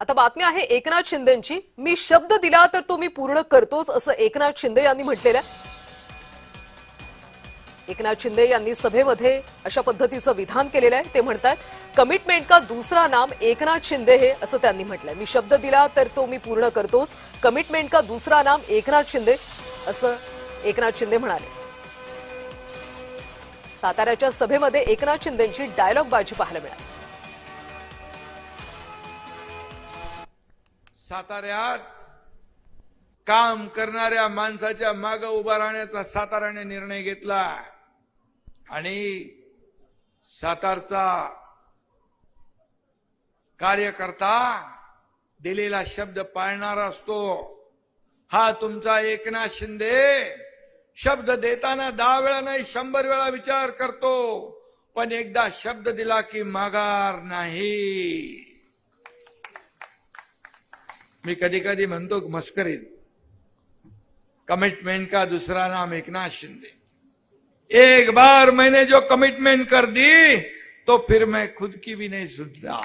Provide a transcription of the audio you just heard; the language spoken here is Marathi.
आता बातमी आहे एकनाथ शिंदेंची. मी शब्द दिला तर तो मी पूर्ण करतोच असं एकनाथ शिंदे यांनी म्हटलेलं आहे. एकनाथ शिंदे यांनी सभेमध्ये अशा पद्धतीचं विधान केलेलं आहे. ते म्हणतात कमिटमेंट का दूसरा नाम एकनाथ शिंदे है असं त्यांनी म्हटलंय. मी शब्द दिला तर तो मी पूर्ण करतोच, कमिटमेंट का दूसरा नाम एकनाथ शिंदे असं एकनाथ शिंदे म्हणाले. साताऱ्याच्या सभेमध्ये एकनाथ शिंदेंची डायलॉग बाजी पाहायला मिळाली. साताऱ्यात काम करणाऱ्या माणसाच्या मागे उभा राहण्याचा साताऱ्याने निर्णय घेतला आणि सातारचा कार्यकर्ता दिलेला शब्द पाळणारा असतो. हा तुमचा एकनाथ शिंदे शब्द देताना 10 वेळा नाही 100 वेळा विचार करतो, पण एकदा शब्द दिला की माघार नाही. मी कधी कधी म्हणतो मस्करीत, कमिटमेंट का दूसरा नाम एकनाथ शिंदे. एक बार मैंने जो कमिटमेंट कर दी तो फिर मैं खुद की भी नहीं सुनता.